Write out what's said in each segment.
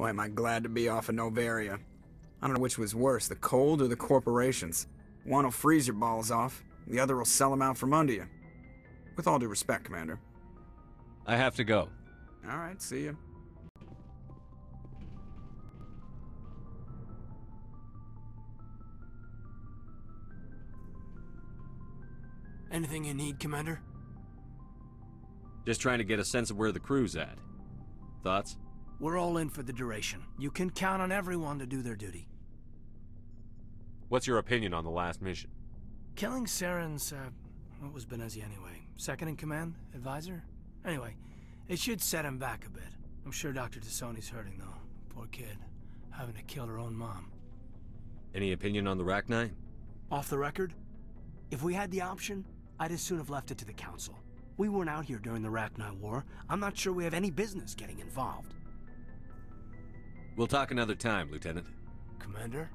Boy, am I glad to be off of Noveria. I don't know which was worse, the cold or the corporations. One will freeze your balls off, the other will sell them out from under you. With all due respect, Commander. I have to go. Alright, see ya. Anything you need, Commander? Just trying to get a sense of where the crew's at. Thoughts? We're all in for the duration. You can count on everyone to do their duty. What's your opinion on the last mission? Killing Saren's, what was Benezia anyway? Second in command? Advisor? Anyway, it should set him back a bit. I'm sure Dr. Tassoni's hurting, though. Poor kid. Having to kill her own mom. Any opinion on the Rachni? Off the record? If we had the option, I'd as soon have left it to the Council. We weren't out here during the Rachni War. I'm not sure we have any business getting involved. We'll talk another time, Lieutenant. Commander?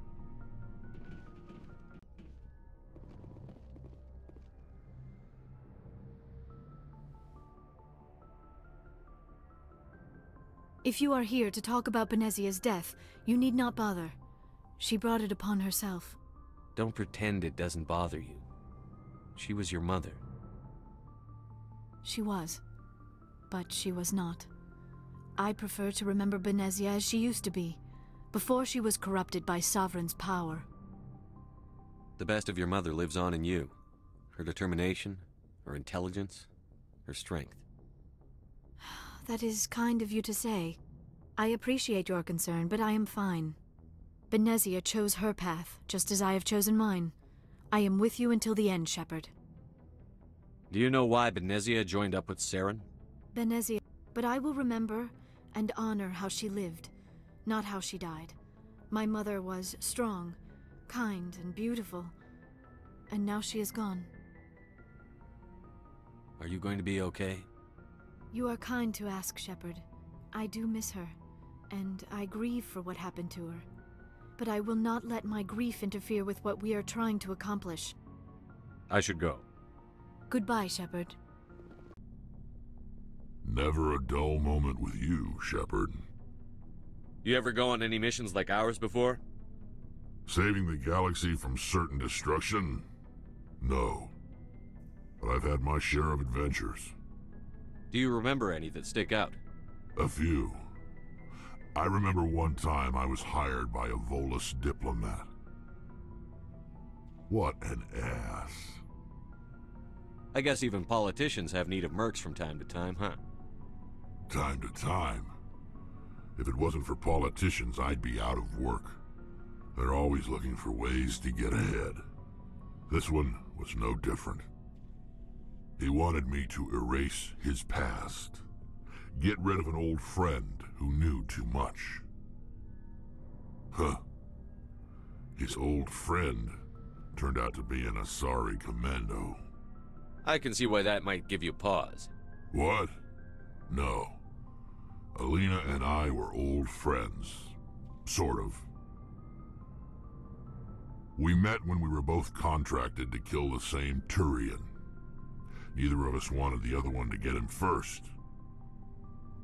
If you are here to talk about Benezia's death, you need not bother. She brought it upon herself. Don't pretend it doesn't bother you. She was your mother. She was. But she was not. I prefer to remember Benezia as she used to be, before she was corrupted by Sovereign's power. The best of your mother lives on in you. Her determination, her intelligence, her strength. That is kind of you to say. I appreciate your concern, but I am fine. Benezia chose her path, just as I have chosen mine. I am with you until the end, Shepard. Do you know why Benezia joined up with Saren? Benezia, but I will remember and honor how she lived, not how she died. My mother was strong, kind, and beautiful, and now she is gone. Are you going to be okay? You are kind to ask, Shepard. I do miss her, and I grieve for what happened to her. But I will not let my grief interfere with what we are trying to accomplish. I should go. Goodbye, Shepard. Never a dull moment with you, Shepard. You ever go on any missions like ours before? Saving the galaxy from certain destruction? No. But I've had my share of adventures. Do you remember any that stick out? A few. I remember one time I was hired by a Volus diplomat. What an ass. I guess even politicians have need of mercs from time to time, huh? Time to time. If it wasn't for politicians, I'd be out of work. They're always looking for ways to get ahead. This one was no different. He wanted me to erase his past. Get rid of an old friend who knew too much. Huh. His old friend turned out to be an Asari commando. I can see why that might give you pause. What? No. Alina and I were old friends. Sort of. We met when we were both contracted to kill the same Turian. Neither of us wanted the other one to get him first.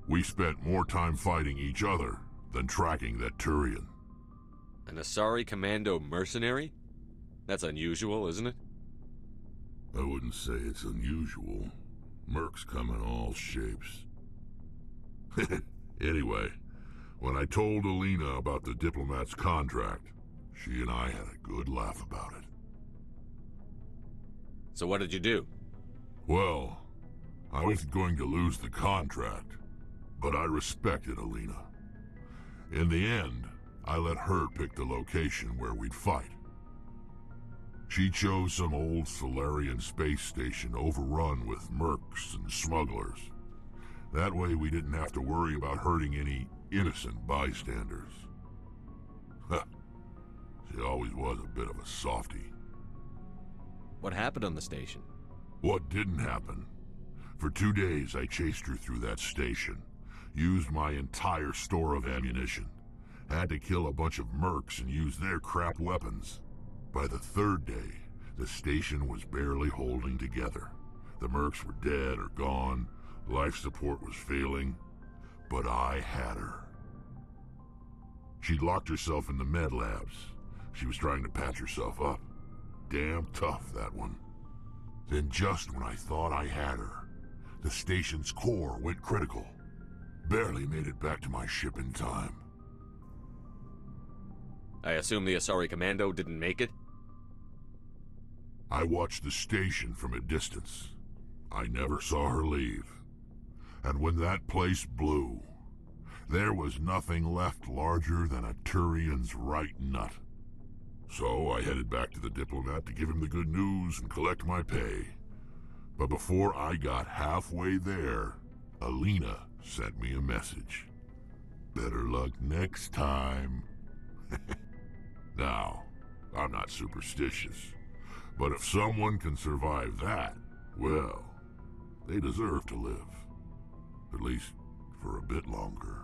We spent more time fighting each other than tracking that Turian. An Asari commando mercenary? That's unusual, isn't it? I wouldn't say it's unusual. Mercs come in all shapes. Anyway, when I told Alina about the diplomat's contract, she and I had a good laugh about it. So what did you do? Well, I was going to lose the contract, but I respected Alina. In the end, I let her pick the location where we'd fight. She chose some old Solarian space station overrun with mercs and smugglers. That way we didn't have to worry about hurting any innocent bystanders. She always was a bit of a softie. What happened on the station? What didn't happen? For 2 days I chased her through that station, used my entire store of ammunition, had to kill a bunch of mercs and use their crap weapons. By the 3rd day, the station was barely holding together. The mercs were dead or gone, life support was failing, but I had her. She'd locked herself in the med labs. She was trying to patch herself up. Damn tough, that one. Then just when I thought I had her, the station's core went critical. Barely made it back to my ship in time. I assume the Asari Commando didn't make it? I watched the station from a distance. I never saw her leave. And when that place blew, there was nothing left larger than a Turian's right nut. So I headed back to the diplomat to give him the good news and collect my pay. But before I got halfway there, Alina sent me a message. Better luck next time. Now, I'm not superstitious, but if someone can survive that, well, they deserve to live. At least for a bit longer.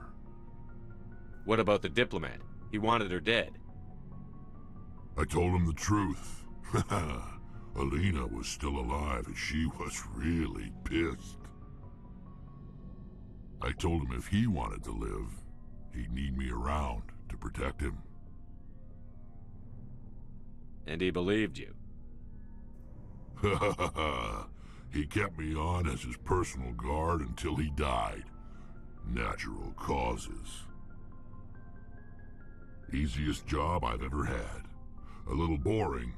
What about the diplomat? He wanted her dead. I told him the truth. Alina was still alive and she was really pissed. I told him if he wanted to live, he'd need me around to protect him. And he believed you. He kept me on as his personal guard until he died. Natural causes. Easiest job I've ever had. A little boring,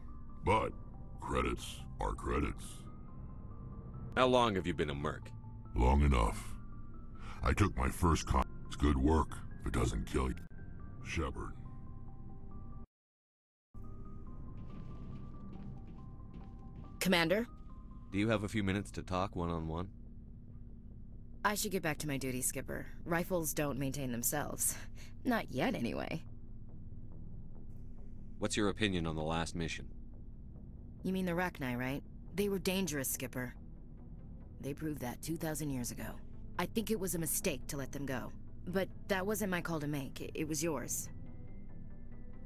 but credits are credits. How long have you been a merc? Long enough. I took my first con. It's good work if it doesn't kill you. Shepard. Commander? Do you have a few minutes to talk one-on-one? I should get back to my duty, Skipper. Rifles don't maintain themselves. Not yet, anyway. What's your opinion on the last mission? You mean the Rachni, right? They were dangerous, Skipper. They proved that 2,000 years ago. I think it was a mistake to let them go. But that wasn't my call to make. It was yours.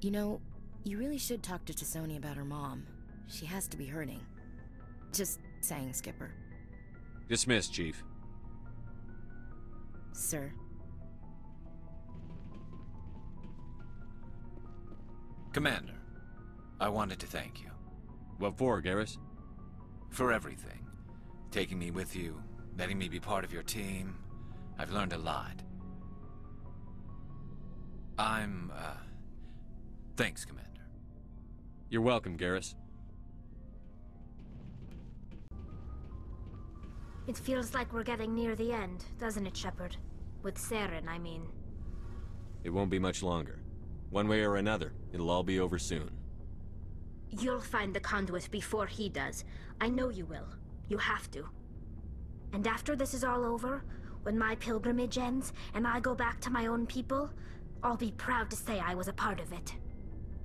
You know, you really should talk to T'Soni about her mom. She has to be hurting. Just saying, Skipper. Dismissed, Chief. Sir. Commander, I wanted to thank you. What for, Garrus? For everything. Taking me with you, letting me be part of your team. I've learned a lot. Thanks, Commander. You're welcome, Garrus. It feels like we're getting near the end, doesn't it, Shepard? With Saren, I mean. It won't be much longer. One way or another, it'll all be over soon. You'll find the conduit before he does. I know you will. You have to. And after this is all over, when my pilgrimage ends, and I go back to my own people, I'll be proud to say I was a part of it.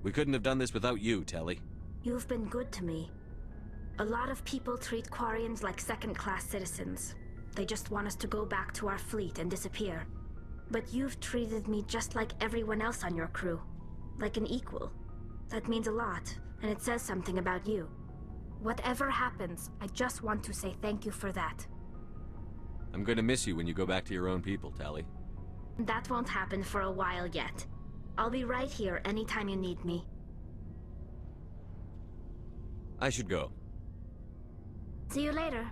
We couldn't have done this without you, Telly. You've been good to me. A lot of people treat Quarians like second-class citizens. They just want us to go back to our fleet and disappear. But you've treated me just like everyone else on your crew. Like an equal. That means a lot, and it says something about you. Whatever happens, I just want to say thank you for that. I'm going to miss you when you go back to your own people, Tally. That won't happen for a while yet. I'll be right here anytime you need me. I should go. See you later.